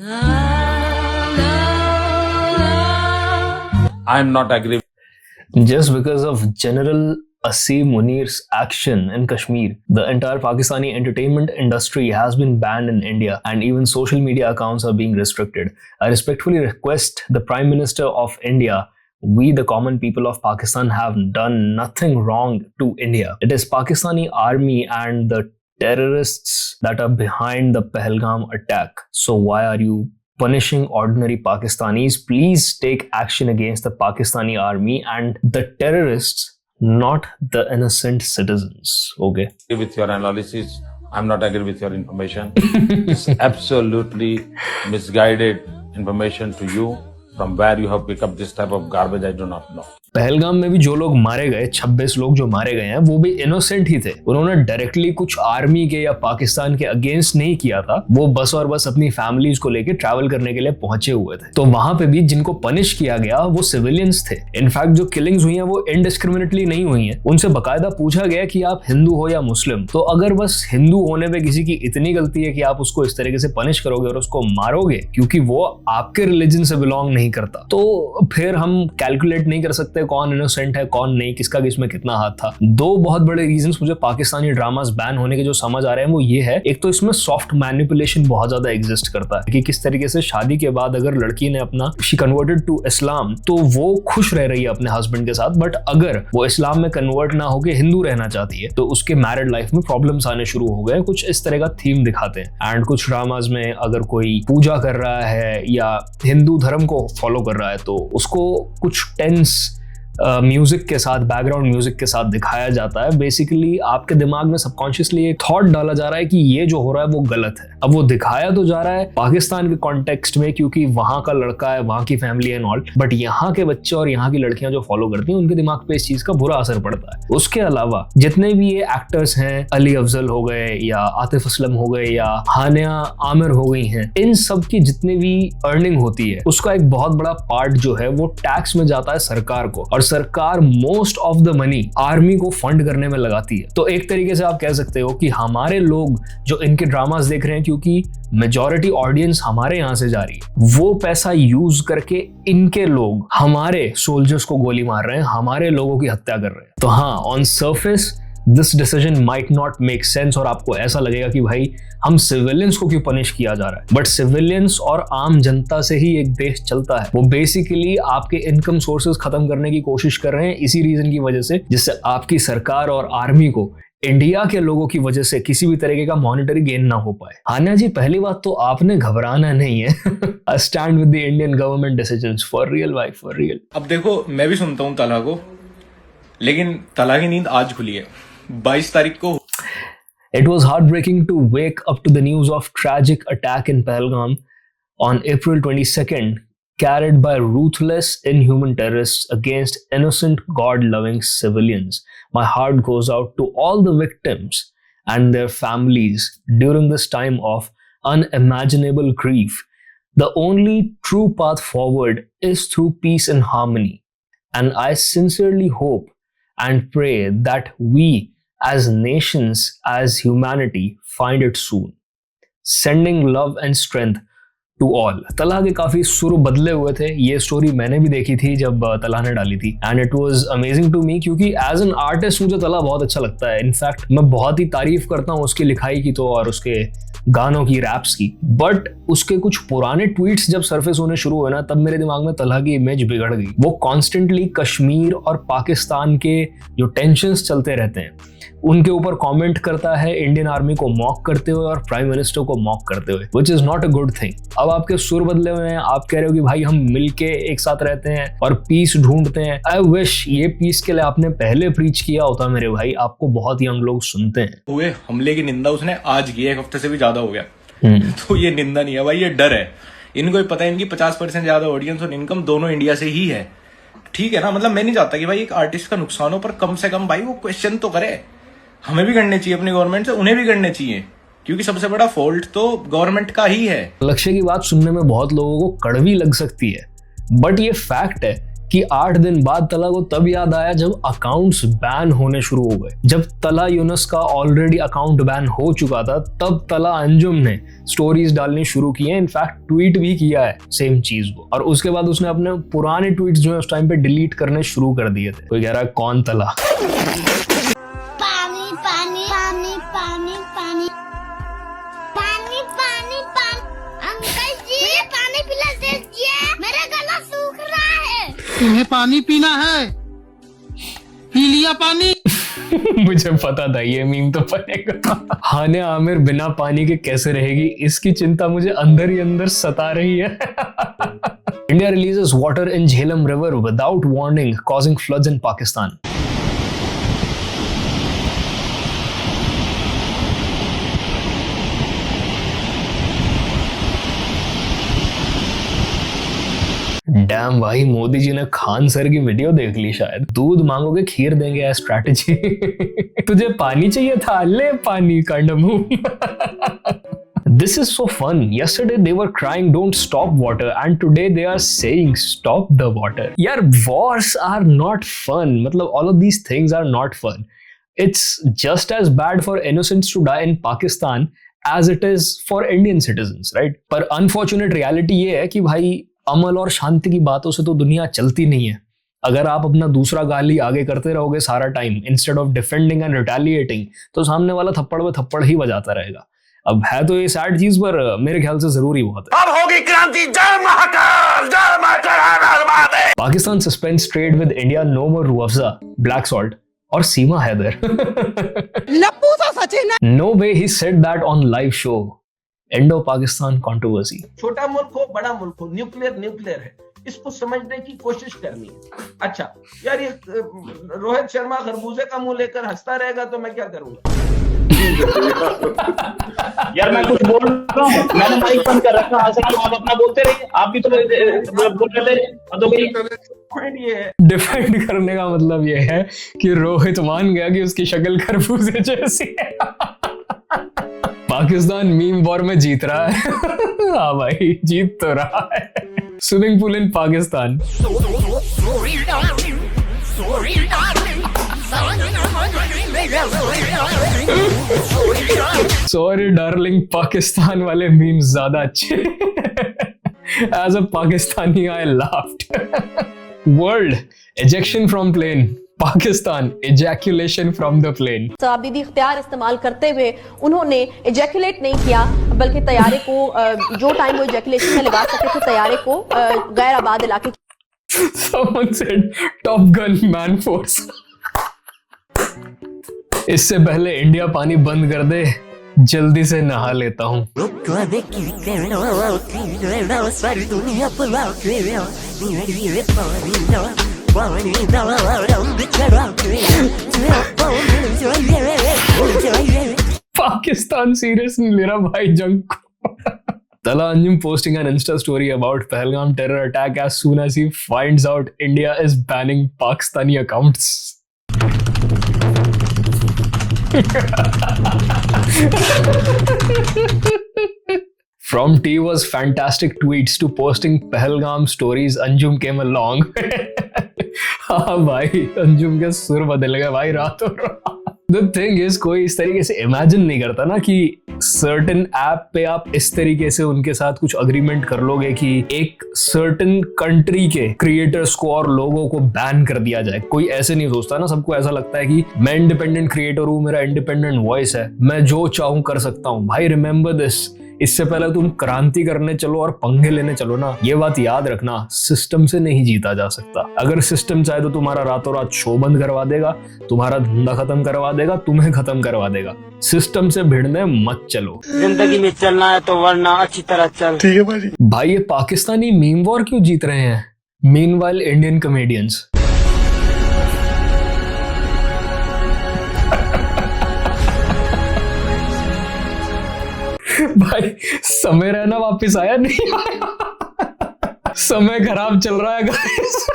I am not agree. Just because of General Asim Munir's action in Kashmir, the entire Pakistani entertainment industry has been banned in India, and even social media accounts are being restricted. I respectfully request the Prime Minister of India, we the common people of Pakistan have done nothing wrong to India. It is Pakistani army and the terrorists that are behind the Pahalgam attack. So why are you punishing ordinary Pakistanis? Please take action against the Pakistani army and the terrorists, not the innocent citizens. Okay? With your analysis, I'm not agree with your information. It's absolutely misguided information to you. From where you have picked up this type of garbage, I do not know. Pahalgam में भी जो लोग मारे गए, 26 लोग जो मारे गए हैं, वो भी इनोसेंट ही थे। उन्होंने डायरेक्टली कुछ आर्मी के या पाकिस्तान के अगेंस्ट नहीं किया था। वो बस और बस अपनी फैमिलीज को लेके ट्रैवल करने के लिए पहुंचे हुए थे। तो वहां पे भी जिनको पनिश किया गया वो सिविलियंस थे। इनफैक्ट जो किलिंग्स हुई हैं वो इनडिस्क्रिमिनेटली नहीं हुई हैं। उनसे बकायदा पूछा गया कि आप हिंदू हो या मुस्लिम। तो अगर बस हिंदू होने पे किसी की इतनी गलती है कि आप उसको इस तरीके से पनिश करोगे और उसको मारोगे क्योंकि वो आपके रिलीजन से बिलोंग नहीं करता, तो फिर हम कैलकुलेट नहीं कर सकते कौन इनोसेंट है कौन नहीं, किसका किसमें कितना हाथ था। दो बहुत बड़े रीजंस मुझे पाकिस्तानी ड्रामास बैन होने के जो समझ आ रहे हैं वो ये है, एक तो इसमें सॉफ्ट मैनिपुलेशन बहुत ज्यादा एग्जिस्ट करता है कि किस तरीके से शादी के बाद अगर लड़की ने अपना शी कन्वर्टेड टू इस्लाम तो वो खुश रह रही है अपने हस्बैंड के साथ, बट अगर वो इस्लाम में कन्वर्ट ना होकर हिंदू रहना चाहती है तो उसके मैरिड लाइफ में प्रॉब्लम्स आने शुरू हो गए। कुछ इस तरह का थीम दिखाते हैं। एंड कुछ ड्रामाज में अगर कोई पूजा कर रहा है या हिंदू धर्म को फॉलो कर रहा है तो उसको कुछ टेंस म्यूजिक के साथ, बैकग्राउंड म्यूजिक के साथ दिखाया जाता है। बेसिकली आपके दिमाग में सबकॉन्शियसली एक थॉट डाला जा रहा है कि ये जो हो रहा है वो गलत है। अब वो दिखाया तो जा रहा है पाकिस्तान के कॉन्टेक्स्ट में क्योंकि वहां का लड़का है, वहां की फैमिली एंड ऑल, बट यहाँ के बच्चे और यहाँ की लड़कियां जो फॉलो करती हैं उनके दिमाग पे इस चीज का बुरा असर पड़ता है। उसके अलावा जितने भी ये एक्टर्स हैं, अली अफजल हो गए या आतिफ असलम हो गए या हानिया आमिर हो गई हैं, इन सब की जितनी भी अर्निंग होती है उसका एक बहुत बड़ा पार्ट जो है वो टैक्स में जाता है सरकार को, और सरकार most of the money army को फंड करने में लगाती है। तो एक तरीके से आप कह सकते हो कि हमारे लोग जो इनके ड्रामास देख रहे हैं, क्योंकि मेजॉरिटी ऑडियंस हमारे यहां से जा रही है, वो पैसा यूज करके इनके लोग हमारे सोल्जर्स को गोली मार रहे हैं, हमारे लोगों की हत्या कर रहे हैं। तो हाँ, on surface this decision might not make sense और आपको ऐसा लगेगा कि भाई हम सिविलियंस को क्यों पनिश किया जा रहा है, बट सिविलियंस और आम जनता से ही एक देश चलता है। वो बेसिकली आपके इनकम सोर्सेज खत्म करने की कोशिश कर रहे हैं इसी रीजन की वजह से, जिससे आपकी सरकार और आर्मी को इंडिया के लोगों की वजह से किसी भी तरीके का मॉनिटरी गेन ना हो पाए। हानिया जी, पहली बात तो आपने घबराना नहीं है। I stand with the Indian government decisions for real भाई, फॉर रियल। अब देखो, मैं भी सुनता हूँ तला को, लेकिन तला की नींद आज खुली है 22 तारीख को। It was heartbreaking to wake up to the news of tragic attack in Pahalgam on April 22nd, carried by ruthless, inhuman terrorists against innocent, God-loving civilians. My heart goes out to all the victims and their families during this time of unimaginable grief. The only true path forward is through peace and harmony. And I sincerely hope and pray that we as nations, as humanity, find it soon. Sending love and strength to all. तला के काफी सुर बदले हुए थे। ये story मैंने भी देखी थी जब तला ने डाली थी, and it was amazing to me, क्योंकि एज एन आर्टिस्ट मुझे तला बहुत अच्छा लगता है। इनफैक्ट मैं बहुत ही तारीफ करता हूँ उसकी लिखाई की तो, और उसके गानों की, रैप्स की। बट उसके कुछ पुराने ट्वीट्स जब सरफेस होने शुरू हुए ना, तब मेरे दिमाग में तला की इमेज बिगड़ गई। वो कॉन्स्टेंटली कश्मीर और पाकिस्तान के जो टेंशन्स चलते रहते हैं उनके ऊपर कमेंट करता है, इंडियन आर्मी को मॉक करते हुए और प्राइम मिनिस्टर को मॉक करते हुए, which is not a good thing. अब आपके सुर बदले हुए हैं, आप कह रहे हो कि भाई हम मिलके एक साथ रहते हैं और पीस ढूंढते हैं। आई विश ये पीस के लिए आपने पहले प्रीच किया होता मेरे भाई, आपको बहुत यंग लोग सुनते हैं। हुए हमले की निंदा उसने आज की, एक हफ्ते से भी ज्यादा हो गया। तो ये निंदा नहीं है भाई, ये डर है। इनको भी पता है इनकी 50% ज्यादा ऑडियंस और इनकम दोनों इंडिया से ही है। ठीक है ना, मतलब मैं नहीं चाहता कि भाई एक आर्टिस्ट का नुकसान हो, पर कम से कम भाई वो क्वेश्चन तो करे। हमें भी करने चाहिए अपनी गवर्नमेंट से, उन्हें भी करने चाहिए, क्योंकि सबसे बड़ा फॉल्ट तो गवर्नमेंट का ही है। लक्ष्य की बात सुनने में बहुत लोगों को कड़वी लग सकती है, बट ये फैक्ट है कि 8 दिन बाद तला को तब याद आया जब अकाउंट्स बैन होने शुरू हो गए। जब तला यूनुस का ऑलरेडी अकाउंट बैन हो चुका था, तब तला अंजुम ने स्टोरीज डालनी शुरू की हैं, इनफैक्ट ट्वीट भी किया है सेम चीज को। और उसके बाद उसने अपने पुराने ट्वीट्स जो है उस टाइम पे डिलीट करने शुरू कर दिए थे। कोई कह रहा है कौन तला? पानी पानी पानी पानी पानी पानी पानी पानी अंकल जी पानी पिला दीजिए, मेरा गला सूख रहा है। तुम्हें पानी पीना है? पी लिया पानी? मुझे पता था ये मीम तो बनेगा। हानिया आमिर बिना पानी के कैसे रहेगी, इसकी चिंता मुझे अंदर ही अंदर सता रही है। India releases water in Jhelum river without warning, causing floods in Pakistan. Dam भाई, मोदी जी ने खान सर की वीडियो देख ली शायद। दूध मांगोगे खीर देंगे है स्ट्रैटेजी। तुझे पानी चाहिए था, ले पानी कंडमू। This is so fun. Yesterday they were crying don't stop water and today they are saying stop the water. यार wars are not fun. मतलब all of these things are not fun. It's just as bad for innocents to die in Pakistan as it is for Indian citizens, right? पर unfortunate reality ये है कि भाई अमल और शांति की बातों से तो दुनिया चलती नहीं है। अगर आप अपना दूसरा गाली आगे करते रहोगे सारा time instead of defending and retaliating, तो सामने वाला थप्पड़ पे थप्पड़ ही बजाता रहेगा। अब है तो ये सैड चीज, पर मेरे ख्याल से जरूरी बहुत है। अब होगी क्रांति, जय महाकाल, जय Mahakal. Pakistan suspends trade with India, no more Rooh Afza, black salt और सीमा हैदर। लप्पू सा सचिन है। No way he said that on live show. Indo Pakistan controversy. छोटा मुल्क हो बड़ा मुल्क हो, न्यूक्लियर है, इसको समझने की कोशिश करनी है। अच्छा यार, ये रोहित शर्मा खरबूजे का मुंह लेकर हंसता रहेगा तो मैं क्या करूंगा? यार मैं कुछ बोल रहा हूँ, मैंने माइक बंद कर रखा, आप अपना बोलते रहिए, आप भी तो बोल रहे थे। ये डिफेंड करने का मतलब ये है कि रोहित मान गया कि उसकी शक्ल खरबूजे जैसी है। पाकिस्तान मीम वॉर में जीत रहा है। हाँ भाई, जीत तो रहा है। Swimming pool in Pakistan. Sorry darling, Pakistan वाले मीम ज्यादा अच्छे। As a Pakistani I laughed. World ejection from plane, Pakistan ejaculation from the plane. तआबीदी इख्तियार इस्तेमाल करते हुए उन्होंने एजैकुलेट नहीं किया, बल्कि तैयारे को जो टाइम वो एजैकुलेशन में लगा सके थे, तैयारे को गैर आबाद इलाके। Someone said Top Gun Man Force। इससे पहले इंडिया पानी बंद कर दे, जल्दी से नहा लेता हूँ। पाकिस्तान सीरियस नहीं ले रहा भाई जंग को। Tala Anjum posting an Insta story about Pahalgam terror attack as soon as he finds out India is banning Pakistani accounts. From Tiwa's fantastic tweets to posting Pahalgam stories, Anjum came along. हाँ भाई, अंजुम के सुर बदल गए भाई रातों रात। The thing is, कोई इस तरीके से इमेजिन नहीं करता ना कि सर्टेन ऐप पे आप इस तरीके से उनके साथ कुछ अग्रीमेंट कर लोगे कि एक सर्टेन कंट्री के क्रिएटर्स को और लोगों को बैन कर दिया जाए। कोई ऐसे नहीं सोचता ना, सबको ऐसा लगता है कि मैं इंडिपेंडेंट क्रिएटर हूँ, मेरा इंडिपेंडेंट वॉइस है, मैं जो चाहूँ कर सकता हूँ। भाई रिमेंबर दिस, इससे पहले तुम क्रांति करने चलो और पंगे लेने चलो ना, ये बात याद रखना, सिस्टम से नहीं जीता जा सकता। अगर सिस्टम चाहे तो तुम्हारा रातों रात शो बंद करवा देगा, तुम्हारा धंधा खत्म करवा देगा, तुम्हें खत्म करवा देगा। सिस्टम से भिड़ने मत चलो। जिंदगी में चलना है तो वरना अच्छी तरह चल। ठीक है भाई। भाई ये पाकिस्तानी मीम वॉर क्यों जीत रहे हैं? Meanwhile Indian comedians. भाई समय रहना वापस आया नहीं आया। समय खराब चल रहा है गाइस।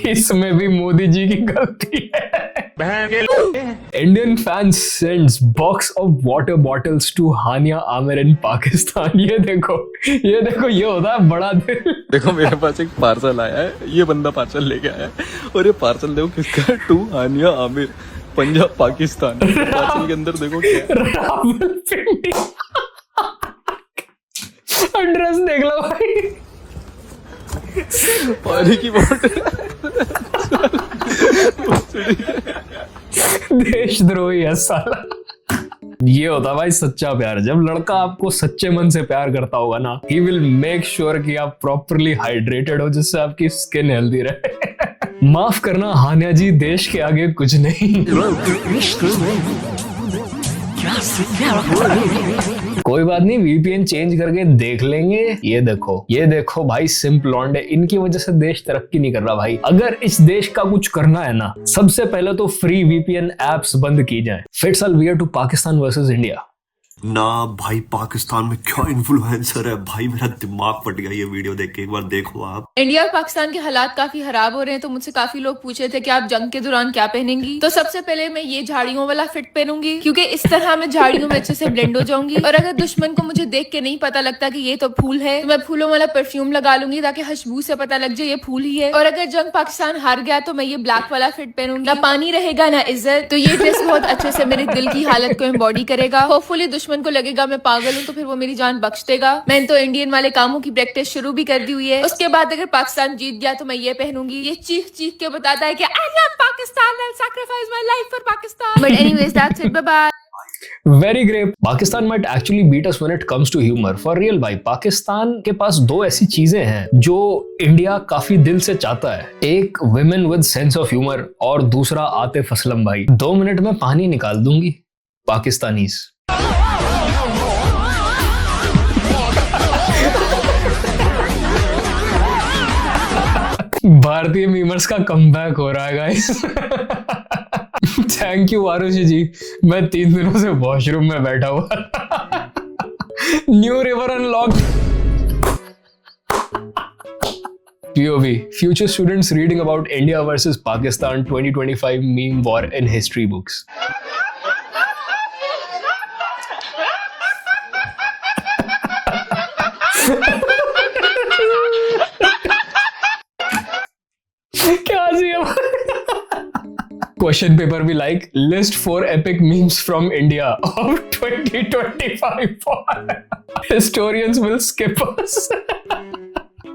इसमें भी मोदी जी की गलती है। Indian fans sends box of water bottles to Hania Amer in Pakistan. ये देखो ये होता है बड़ा दिल। देखो मेरे पास एक पार्सल आया है, ये बंदा पार्सल लेके आया है और ये पार्सल देखो किसका है, टू हानिया आमिर, पंजाब पाकिस्तान। पार्सल के अंदर देखो क्या है? रावलपिंडी। एड्रेस देख लो भाई, पानी की बोतल। देशद्रोही है साला। ये होता भाई सच्चा प्यार। जब लड़का आपको सच्चे मन से प्यार करता होगा ना, ही विल मेक श्योर कि आप प्रॉपरली हाइड्रेटेड हो, जिससे आपकी स्किन हेल्दी रहे। माफ करना हानिया जी, देश के आगे कुछ नहीं। कोई बात नहीं, वीपीएन चेंज करके देख लेंगे। ये देखो भाई, सिंपल लॉन्ड है, इनकी वजह से देश तरक्की नहीं कर रहा भाई। अगर इस देश का कुछ करना है ना, सबसे पहले तो फ्री वीपीएन एप्स बंद की जाए। Fits wear to Pakistan versus India. ना भाई, पाकिस्तान में क्या इन्फ्लुएंसर है भाई, मेरा दिमाग फट गया ये वीडियो देख के। एक बार देखो आप। इंडिया और पाकिस्तान के हालात काफी खराब हो रहे हैं, तो मुझसे काफी लोग पूछे थे कि आप जंग के दौरान क्या पहनेंगी। तो सबसे पहले मैं ये झाड़ियों वाला फिट पहनूंगी, क्योंकि इस तरह मैं झाड़ियों में अच्छे से ब्लेंड हो जाऊंगी। और अगर दुश्मन को मुझे देख के नहीं पता लगता कि ये तो फूल है, तो मैं फूलों वाला परफ्यूम लगा लूंगी, ताकि खुशबू से पता लग जाए ये फूल ही है। और अगर जंग पाकिस्तान हार गया तो मैं ये ब्लैक वाला फिट पहनूंगी। ना पानी रहेगा ना इज्जत, तो ये ड्रेस बहुत अच्छे से मेरे दिल की हालत को एम्बॉडी करेगा। होपफुली दुश्मन को लगेगा मैं पागल हूँ, तो फिर वो मेरी जान बख्श देगा। मैंने तो इंडियन वाले कामों की प्रैक्टिस शुरू भी कर दी हुई है। उसके बाद अगर पाकिस्तान जीत गया तो मैं ये पहनूंगी। ये चीख के बताता है कि I love Pakistan, I sacrifice my life for Pakistan. But anyways that's it, bye bye. Very great. Pakistan might actually beat us when it comes to humor. For real भाई, पाकिस्तान के पास दो ऐसी चीजें हैं जो इंडिया काफी दिल से चाहता है। एक women with sense of humor और दूसरा आतिफ असलम भाई। 2 मिनट में पानी निकाल दूंगी पाकिस्तानीज। भारतीय मीमर्स का कमबैक हो रहा है गाइस। थैंक यू आरुषि जी, मैं 3 दिनों से वॉशरूम में बैठा हुआ। New river unlocked. POV, future students reading about India versus Pakistan 2025 meme war in history books. क्या जी? क्वेश्चन पेपर भी like list 4 epic memes from India of 2025 historians will skip us।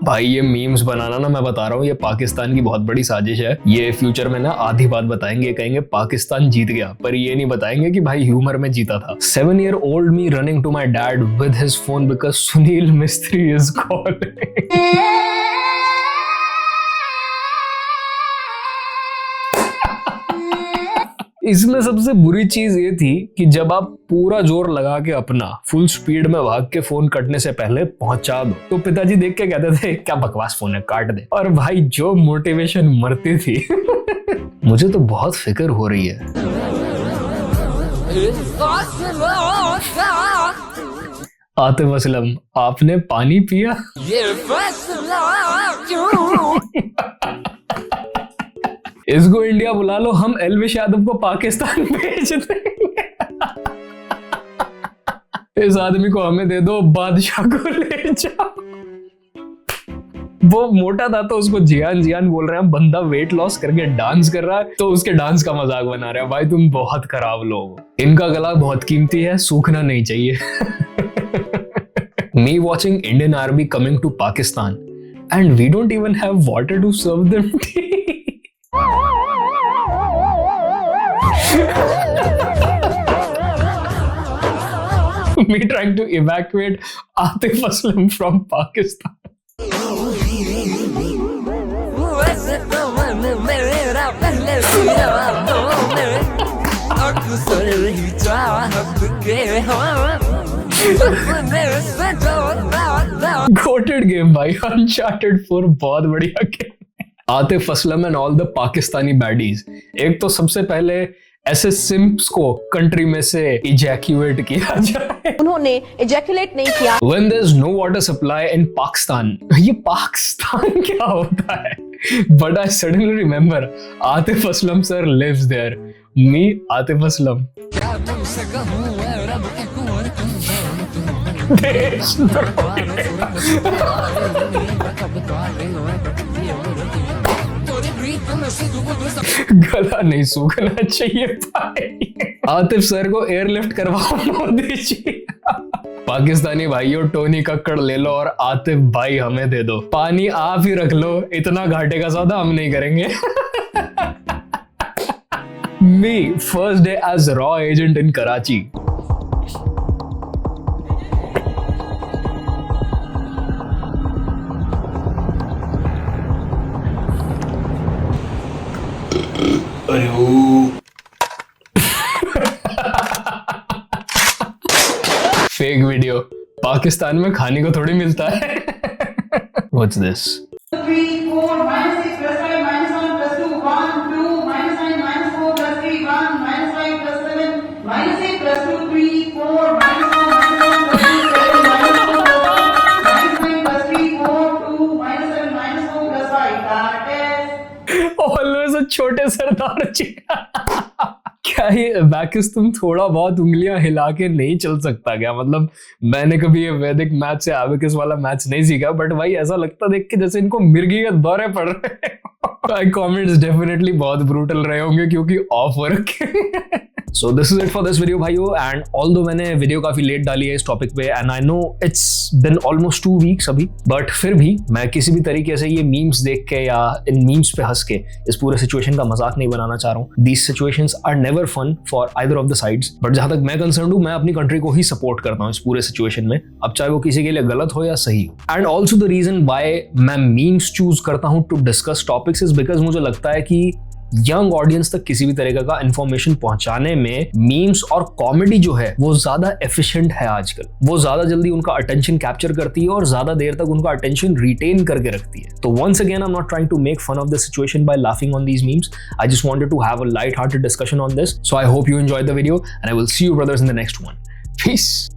भाई ये मीम्स बनाना ना, मैं बता रहा हूँ, ये पाकिस्तान की बहुत बड़ी साजिश है। ये फ्यूचर में ना आधी बात बताएंगे, कहेंगे पाकिस्तान जीत गया, पर ये नहीं बताएंगे कि भाई ह्यूमर में जीता था। 7-year-old me running to my dad with his phone because Sunil Mistry is calling। इसमें सबसे बुरी चीज ये थी कि जब आप पूरा जोर लगा के अपना फुल स्पीड में भाग के फोन कटने से पहले पहुंचा दो, तो पिताजी देख के कहते थे क्या बकवास फोन है, काट दे। और भाई जो मोटिवेशन मरती थी। मुझे तो बहुत फिक्र हो रही है। आतिफ असलम, आपने पानी पिया? इसको इंडिया बुला लो, हम एलविश यादव को पाकिस्तान भेज देंगे। इस आदमी को हमें दे दो, बादशाह को ले जाओ। वो मोटा था तो उसको जियान बोल रहे हैं। बंदा वेट लॉस करके डांस कर रहा है तो उसके डांस का मजाक बना रहे हैं। भाई तुम बहुत खराब लोग हो। इनका गला बहुत कीमती है, सूखना नहीं चाहिए। Me watching Indian army coming to Pakistan and we don't even have water to serve them tea। Me trying to evacuate Atif Aslam from Pakistan। Goated game भाई, Uncharted 4 बहुत बढ़िया game. Atif Aslam and all the Pakistani baddies. एक तो सबसे पहले ऐसे सिम्प्स को country में से इजैक्यूएट किया जाए। उन्होंने इजैक्यूलेट नहीं किया। When there's no water supply in Pakistan, ये पाकिस्तान क्या होता है? But I suddenly remember Atif Aslam sir lives there. Me, Atif Aslam. गला नहीं सूखना चाहिए भाई। आतिफ सर को एयरलिफ्ट करवाओ मोदी जी। पाकिस्तानी भाइयों, टोनी कक्कड़ ले लो और आतिफ भाई हमें दे दो। पानी आप ही रख लो, इतना घाटे का सौदा हम नहीं करेंगे। Me, first day as raw agent in Karachi. Fake video. Pakistan में खाने को थोड़ी मिलता है। What's this? 3, 4, -6, +5, -1, +2, 1, 2, -9, -4, +3, 1, -5, +7, -8, +2, 3, 4, -1, -1, +2, 7, -4, -9, +3, 4, 2, -7, -4, +5. That is Always a छोटे सरदार जी। क्या ये बैकिस तुम थोड़ा बहुत उंगलियां हिला के नहीं चल सकता क्या? मतलब मैंने कभी ये वैदिक मैथ से एबेकस वाला मैथ्स नहीं सीखा, बट भाई ऐसा लगता देख के जैसे इनको मिर्गी के दौरे पड़ रहे हैं। कमेंट्स डेफिनेटली बहुत ब्रूटल रहे होंगे क्योंकि ऑफ हो रखे। So this is it for this video भाइयों, and although मैंने वीडियो काफी लेट डाली है इस टॉपिक पे, and I know it's been almost 2 weeks अभी, but फिर भी मैं किसी भी तरीके से ये मीम्स देख के या इन मीम्स पे हंस के इस पूरे सिचुएशन का मजाक नहीं बनाना चाह रहा हूँ। These situations are never fun for either of the sides, but जहां तक मैं कंसर्न हूँ, मैं अपनी कंट्री को ही सपोर्ट करता हूँ इस पूरे सिचुएशन में, अब चाहे वो किसी के लिए गलत हो या सही। And also the reason why मैं मीम्स चूज करता हूँ to discuss topics is because मुझे लगता है कि यंग ऑडियंस तक किसी भी तरीके का इंफॉर्मेशन पहुंचाने में मीम्स और कॉमेडी जो है वो ज्यादा एफिशिएंट है आजकल। वो ज्यादा जल्दी उनका अटेंशन कैप्चर करती है और ज्यादा देर तक उनका अटेंशन रिटेन करके रखती है। तो once again I am not trying to make fun of the situation by laughing on these memes. I just wanted to have a light hearted discussion on this. So I hope you enjoyed the video and I will see you brothers in the next one. Piece.